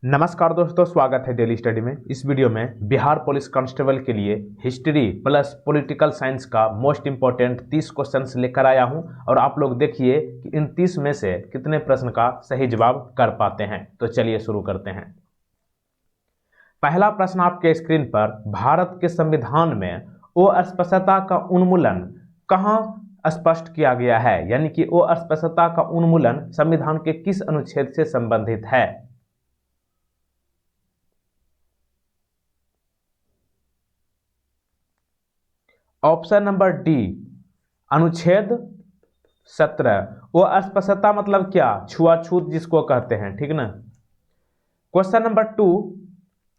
नमस्कार दोस्तों, स्वागत है डेली स्टडी में। इस वीडियो में बिहार पुलिस कांस्टेबल के लिए हिस्ट्री प्लस पॉलिटिकल साइंस का मोस्ट इंपॉर्टेंट 30 क्वेश्चंस लेकर आया हूं और आप लोग देखिए कि इन 30 में से कितने प्रश्न का सही जवाब कर पाते हैं। तो चलिए शुरू करते हैं। पहला प्रश्न आपके स्क्रीन पर, भारत के संविधान में अस्पृश्यता का उन्मूलन कहां स्पष्ट किया गया है, यानी कि अस्पृश्यता का उन्मूलन संविधान के किस अनुच्छेद से संबंधित है। ऑप्शन नंबर डी, अनुच्छेद 17। अस्पृश्यता मतलब क्या? छुआछूत जिसको कहते हैं, ठीक ना। क्वेश्चन नंबर 2,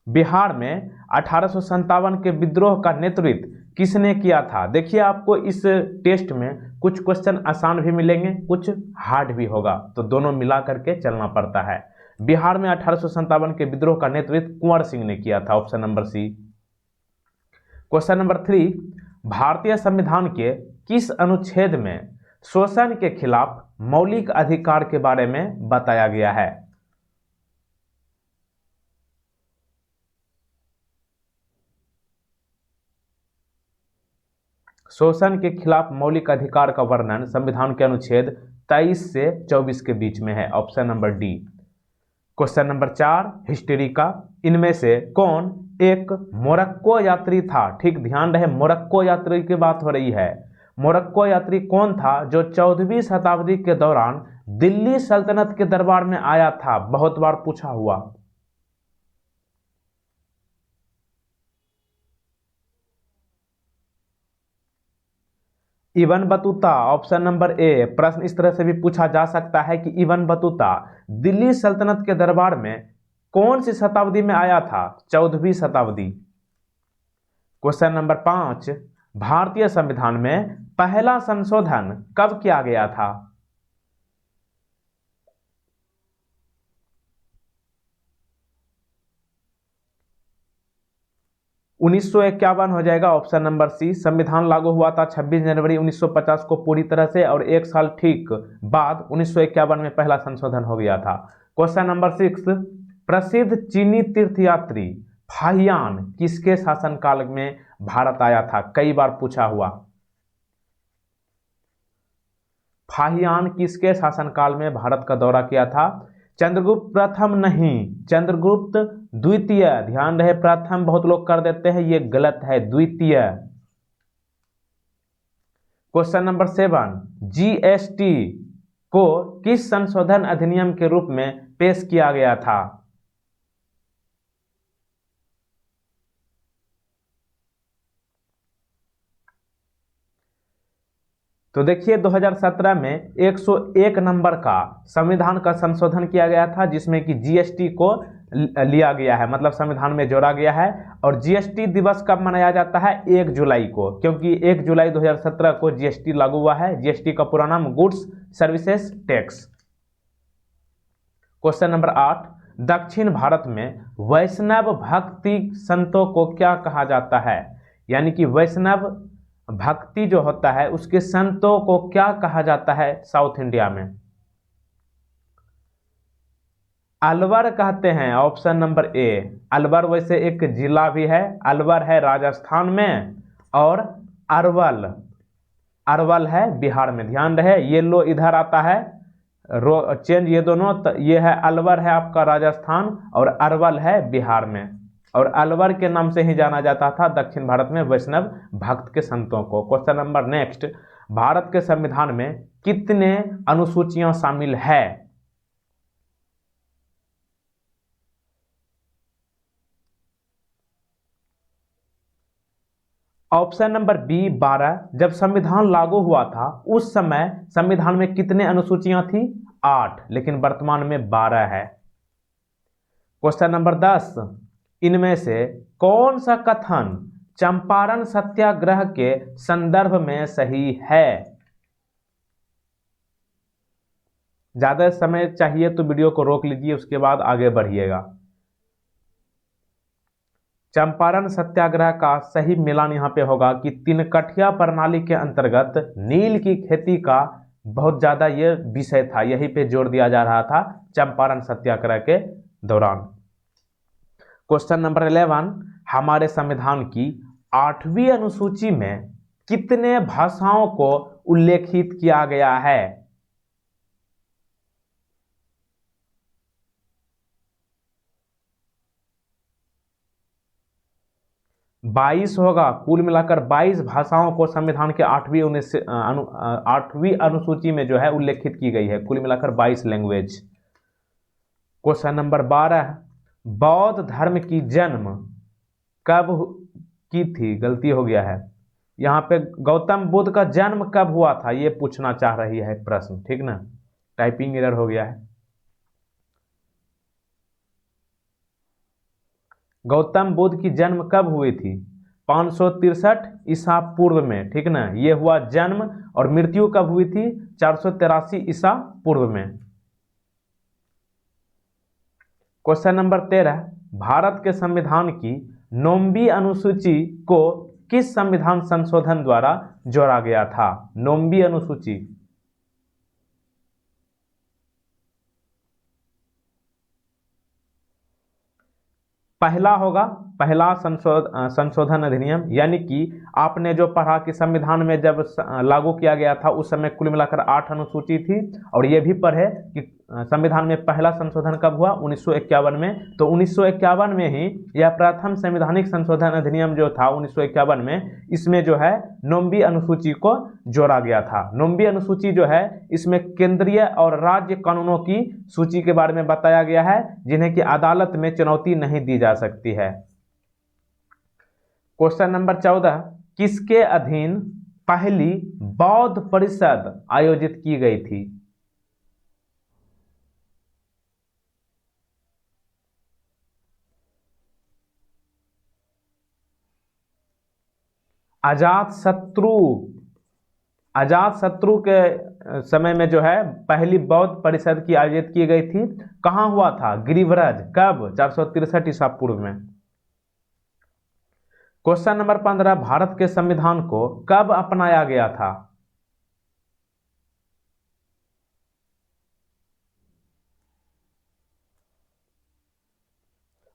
बिहार में 1857 के विद्रोह का नेतृत्व किसने किया था? देखिए, आपको इस टेस्ट में कुछ क्वेश्चन आसान भी मिलेंगे, कुछ हार्ड भी होगा, तो दोनों मिला करके चलना पड़ता है। बिहार में 1857 के विद्रोह का नेतृत्व कुंवर सिंह ने किया था, option number C. Question number 3, भारतीय संविधान के किस अनुच्छेद में शोषण के खिलाफ मौलिक अधिकार के बारे में बताया गया है? शोषण के खिलाफ मौलिक अधिकार का वर्णन संविधान के अनुच्छेद 23 से 24 के बीच में है, option number D. Question number 4, history का, इनमें से कौन एक मोरक्को यात्री था? ठीक ध्यान रहे, मोरक्को यात्री की बात हो रही है। मोरक्को यात्री कौन था जो 14वीं शताब्दी के दौरान दिल्ली सल्तनत के दरबार में आया था? बहुत बार पूछा हुआ। इब्न बतूता, ऑप्शन नंबर ए। प्रश्न इस तरह से भी पूछा जा सकता है कि इब्न बतूता दिल्ली सल्तनत के दरबार में कौन सी शताब्दी में आया था? 14वीं शताब्दी। क्वेश्चन नंबर 5, भारतीय संविधान में पहला संशोधन कब किया गया था? 1951 हो जाएगा, ऑप्शन नंबर सी। संविधान लागू हुआ था 26 जनवरी 1950 को पूरी तरह से, और एक साल ठीक बाद 1951 में पहला संशोधन हो गया था। क्वेश्चन नंबर 6, प्रसिद्ध चीनी तीर्थयात्री फाहियान किसके शासनकाल में भारत आया था? कई बार पूछा हुआ। फाहियान किसके शासनकाल में भारत का दौरा किया था? चंद्रगुप्त प्रथम नहीं, चंद्रगुप्त द्वितीय। ध्यान रहे, प्रथम बहुत लोग कर देते हैं, ये गलत है, द्वितीय। क्वेश्चन नंबर 7, जीएसटी को किस संशोधन अधिनियम के रूप में पेश किया गया था? तो देखिए, 2017 में 101 नंबर का संविधान का संशोधन किया गया था, जिसमें कि जीएसटी को लिया गया है, मतलब संविधान में जोड़ा गया है। और जीएसटी दिवस कब मनाया जाता है? 1 जुलाई को, क्योंकि 1 जुलाई 2017 को जीएसटी लागू हुआ है। जीएसटी का पूरा नाम goods services tax. Question number 8, दक्षिण भारत में वैष्णव भक्ति संतों को क्या कहा जाता है? यानी कि वैष्णव भक्ति जो होता है उसके संतों को क्या कहा जाता है साउथ इंडिया में? अलवर कहते हैं, ऑप्शन नंबर ए। अलवर वैसे एक जिला भी है, अलवर है राजस्थान में, और अरवल, अरवल है बिहार में। ध्यान रहे, ये लो इधर आता है, चेंज ये दोनों, तो ये है अलवर है आपका राजस्थान, और अरवल है बिहार में। और अलवर के नाम से ही जाना जाता था दक्षिण भारत में वैष्णव भक्त के संतों को। क्वेश्चन नंबर नेक्स्ट, भारत के संविधान में कितने अनुसूचियां शामिल है? Option number B 12। जब संविधान लागू हुआ था उस समय संविधान में कितने अनुसूचियां थी? 8, लेकिन वर्तमान में 12 है। क्वेश्चन नंबर 10, इनमें से कौन सा कथन चंपारण सत्याग्रह के संदर्भ में सही है? ज्यादा समय चाहिए तो वीडियो को रोक लीजिए, उसके बाद आगे बढ़िएगा। चंपारण सत्याग्रह का सही मिलान यहां पे होगा कि तिनकठिया प्रणाली के अंतर्गत नील की खेती का बहुत ज्यादा ये विषय था, यहीं पे जोर दिया जा रहा था चंपारण सत्याग्रह के दौरान। क्वेश्चन नंबर 11, हमारे संविधान की 8वीं अनुसूची में कितने भाषाओं को उल्लेखित किया गया है? 22 होगा। कुल मिलाकर 22 भाषाओं को संविधान के 8वीं अनुसूची में जो है उल्लेखित की गई है। कुल मिलाकर 22 लैंग्वेज। क्वेश्चन नंबर 12, बौद्ध धर्म की जन्म कब की थी? गलती हो गया है यहाँ पे। गौतम बुद्ध का जन्म कब हुआ था ये पूछना चाह रही है प्रश्न, ठीक ना, टाइपिंग एरर हो गया है। गौतम बुद्ध की जन्म कब हुई थी? 563 ईसा पूर्व में, ठीक ना। ये हुआ जन्म, और मृत्यु कब हुई थी? 483 ईसा पूर्व में। क्वेश्चन नंबर 13, भारत के संविधान की 9वीं अनुसूची को किस संविधान संशोधन द्वारा जोड़ा गया था? 9वीं अनुसूची। पहला होगा, पहला संशोधन अधिनियम, यानी कि आपने जो पढ़ा कि संविधान में जब लागू किया गया था उस समय कुल मिलाकर 8 अनुसूची थी, और ये भी पढ़े कि संविधान में पहला संशोधन कब हुआ? 1951 में। तो 1951 में ही यह प्रथम संवैधानिक संशोधन अधिनियम जो था 1951 में, इसमें जो है 9वीं अनुसूची को जोड़ा गया था। 9वीं अनुसूची जो है इसमें केंद्रीय और राज्य कानूनों की सूची के बारे में बताया गया है, जिन्हें कि अदालत में चुनौती नहीं दी जा सकती है। क्वेश्चन नंबर 14, किसके अधीन पहली बौद्ध परिषद आयोजित की गई थी? अजातशत्रु के समय में जो है पहली बौद्ध परिषद की आयोजित की गई थी। कहां हुआ था? गिरिव्रज। कब? 463 ईसा पूर्व में। क्वेश्चन नंबर 15, भारत के संविधान को कब अपनाया गया था?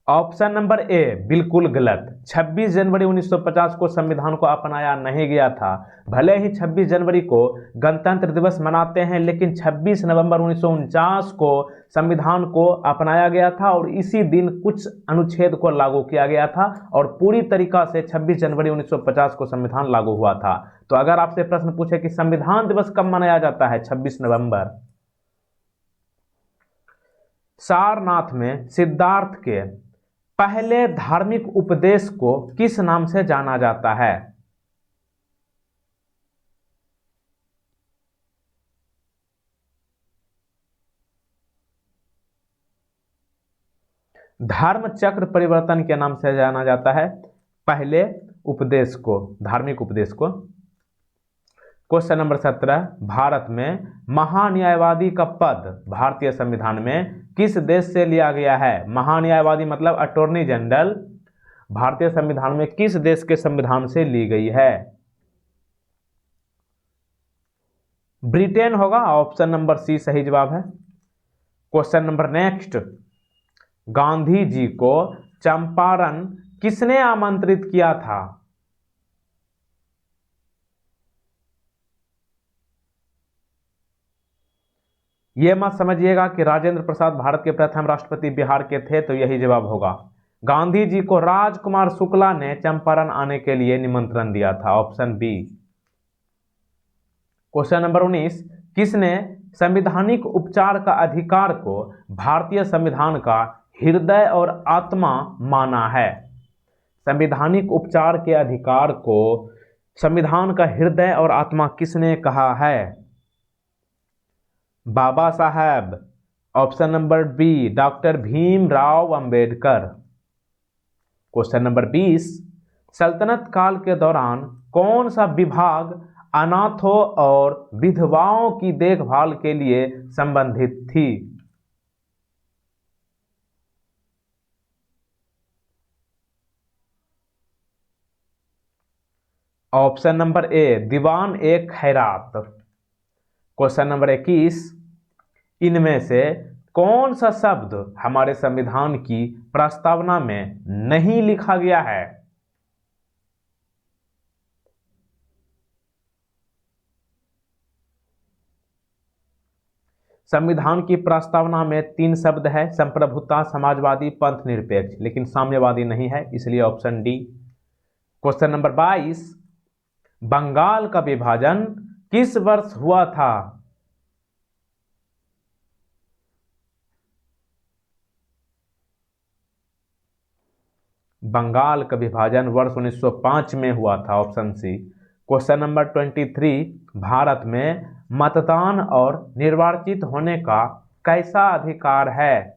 ऑप्शन नंबर ए बिल्कुल गलत। 26 जनवरी 1950 को संविधान को अपनाया नहीं गया था। भले ही 26 जनवरी को गणतंत्र दिवस मनाते हैं, लेकिन 26 नवंबर 1949 को संविधान को अपनाया गया था, और इसी दिन कुछ अनुच्छेद को लागू किया गया था, और पूरी तरीका से 26 जनवरी 1950 को संविधान लागू हुआ था। तो अगर आपसे प्रश्न पूछे कि संविधान दिवस कब मनाया जाता है? 26 नवंबर। सारनाथ में सिद्धार्थ के पहले धार्मिक उपदेश को किस नाम से जाना जाता है? धर्म चक्र परिवर्तन के नाम से जाना जाता है पहले उपदेश को, धार्मिक उपदेश को। क्वेश्चन नंबर 17, भारत में महान्यायवादी का पद भारतीय संविधान में किस देश से लिया गया है? महान्यायवादी मतलब अटॉर्नी जनरल भारतीय संविधान में किस देश के संविधान से ली गई है? ब्रिटेन होगा। ऑप्शन नंबर सी सही जवाब है। Question number next, Gandhi ji को चंपारण किसने आमंत्रित किया था? यह मत समझिएगा कि राजेंद्र प्रसाद भारत के प्रथम राष्ट्रपति बिहार के थे, तो यही जवाब होगा। गांधी जी को राजकुमार शुक्ला ने चंपारण आने के लिए निमंत्रण दिया था। Option B. क्वेश्चन नंबर 19, किसने संवैधानिक उपचार का अधिकार को भारतीय संविधान का हृदय और आत्मा माना है? संवैधानिक उपचार के अधिकार को संविधान का हृदय और आत्मा किसने कहा है? Baba Saheb. Option number B doctor Bhimrao Ambedkar. Question number 20, सल्तनत काल के दौरान कौन सा विभाग अनाथों और विधवाओं की देखभाल के लिए संबंधित थी? ऑप्शन नंबर ए दीवान ए खैरात। क्वेश्चन नंबर 21, इनमें से कौन सा शब्द हमारे संविधान की प्रस्तावना में नहीं लिखा गया है? संविधान की प्रस्तावना में 3 शब्द है, संप्रभुता, समाजवादी, पंथ निरपेक्ष, लेकिन साम्यवादी नहीं है, इसलिए option D. Question number 22, Bengal का विभाजन किस वर्ष हुआ था? बंगाल का विभाजन वर्ष 1905 में हुआ था, option C. Question number 23, Bharat में मतदान और निर्वाचित होने का कैसा अधिकार है?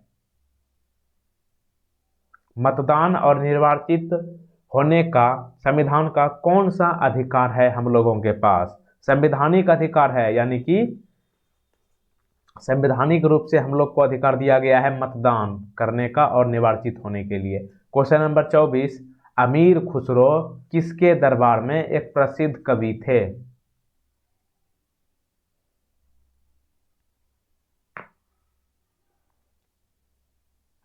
मतदान और निर्वाचित होने का संविधान का कौन सा अधिकार है हम लोगों के पास? संवैधानिक अधिकार है, यानी कि संवैधानिक रूप से हम लोग को अधिकार दिया गया है मतदान करने का और निर्वाचित होने के लिए। क्वेश्चन नंबर 24, अमीर खुसरो किसके दरबार में एक प्रसिद्ध कवि थे?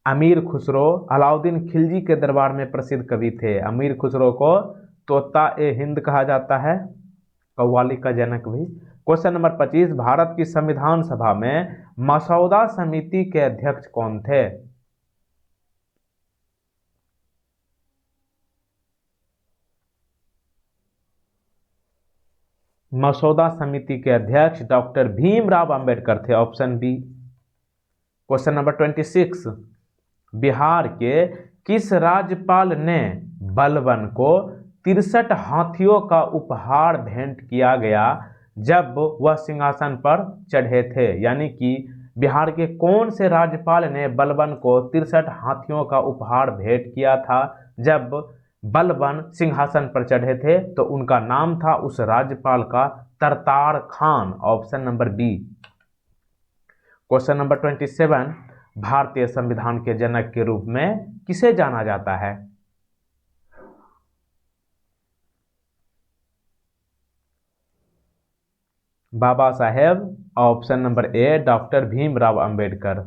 अमीर खुसरो अलाउद्दीन खिलजी के दरबार में प्रसिद्ध कवि थे। अमीर खुसरो को तोता ए हिंद कहा जाता है, कव्वाली का जनक भी। क्वेश्चन नंबर 25, भारत की संविधान सभा में मसौदा समिति के अध्यक्ष कौन थे? मसौदा समिति के अध्यक्ष डॉक्टर भीमराव अंबेडकर थे, option B. Question number 26, Bihar के किस राज्यपाल ने बलबन को 63 हाथियों का उपहार भेंट किया गया जब वह सिंहासन पर चढ़े थे? यानी कि बिहार के कौन से राज्यपाल ने बलबन को 63 हाथियों का उपहार भेंट किया था जब बलबन सिंहासन पर चढ़े थे? तो उनका नाम था उस राज्यपाल का तरतार खान, option number B. Question number 27, भारतीय संविधान के जनक के रूप में किसे जाना जाता है? Baba Saheb, option number A doctor Bhimrao Ambedkar.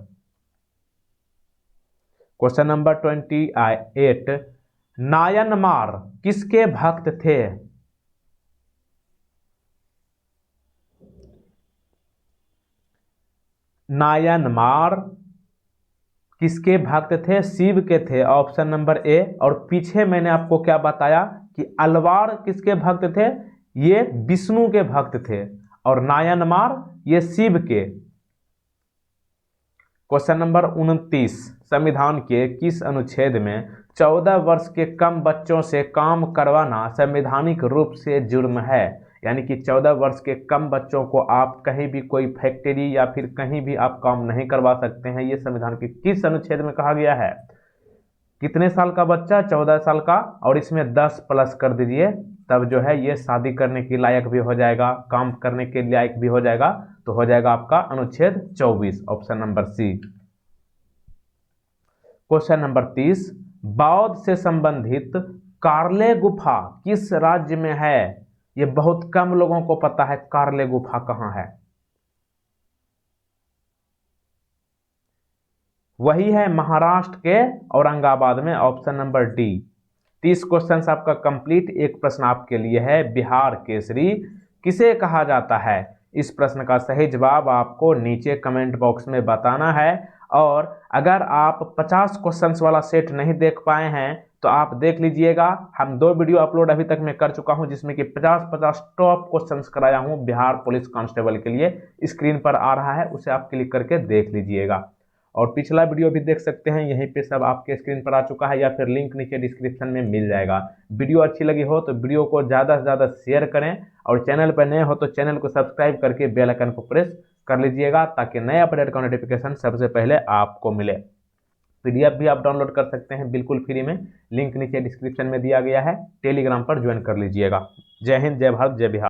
Question number 28, Nayanmar किसके भक्त थे? नायनमार किसके भक्त थे? शिव के थे, ऑप्शन नंबर ए। और पीछे मैंने आपको क्या बताया कि अलवार किसके भक्त थे? ये विष्णु के भक्त थे, और नायनमार ये शिव के। क्वेश्चन नंबर 29, संविधान के किस अनुच्छेद में 14 वर्ष के कम बच्चों से काम करवाना संवैधानिक रूप से जुर्म है? यानी कि 14 वर्ष के कम बच्चों को आप कहीं भी कोई फैक्ट्री या फिर कहीं भी आप काम नहीं करवा सकते हैं। ये संविधान के किस अनुच्छेद में कहा गया है? कितने साल का बच्चा? 14 साल का, और इसमें 10 प्लस कर दीजिए, तब जो है ये शादी करने के लायक भी हो जाएगा, काम करने के लायक भी हो जाएगा, तो हो जाएगा आपका अनुच्छेद 24, option number C. Question number 30, बौद्ध से संबंधित कार्ले गुफा किस राज्य में है? ये बहुत कम लोगों को पता है कार्ले गुफा कहां है। वही है महाराष्ट्र के औरंगाबाद में, ऑप्शन नंबर डी। 30 क्वेश्चन आपका कंप्लीट। एक प्रश्न आपके लिए है, बिहार केसरी किसे कहा जाता है? इस प्रश्न का सही जवाब आपको नीचे कमेंट बॉक्स में बताना है। और अगर आप 50 क्वेश्चंस वाला सेट नहीं देख पाए हैं तो आप देख लीजिएगा, हम 2 वीडियो अपलोड अभी तक मैं कर चुका हूं जिसमें कि 50 टॉप क्वेश्चंस कराया हूं बिहार पुलिस कांस्टेबल के लिए। स्क्रीन पर आ रहा है, उसे आप क्लिक करके देख लीजिएगा। और पिछला वीडियो भी देख सकते हैं, यहीं पे सब आपके स्क्रीन पर आ चुका है, या फिर लिंक नीचे डिस्क्रिप्शन में मिल जाएगा। वीडियो अच्छी लगी हो तो वीडियो को ज़्यादा से ज़्यादा शेयर करें, और चैनल पर नए हो तो चैनल को सब्सक्राइब करके बेल आइकन को प्रेस कर लीजिएगा, ताकि नए अपडेट का नोटिफिकेशन सबसे पहले आपको मिले। PDF भी आप डाउनलोड कर सकते हैं बिल्कुल फ्री में, लिंक नीचे डिस्क्रिप्शन में दिया गया है। टेलीग्राम पर ज्वाइन कर लीजिएगा। जय हिंद, जय भारत, जय बिहार।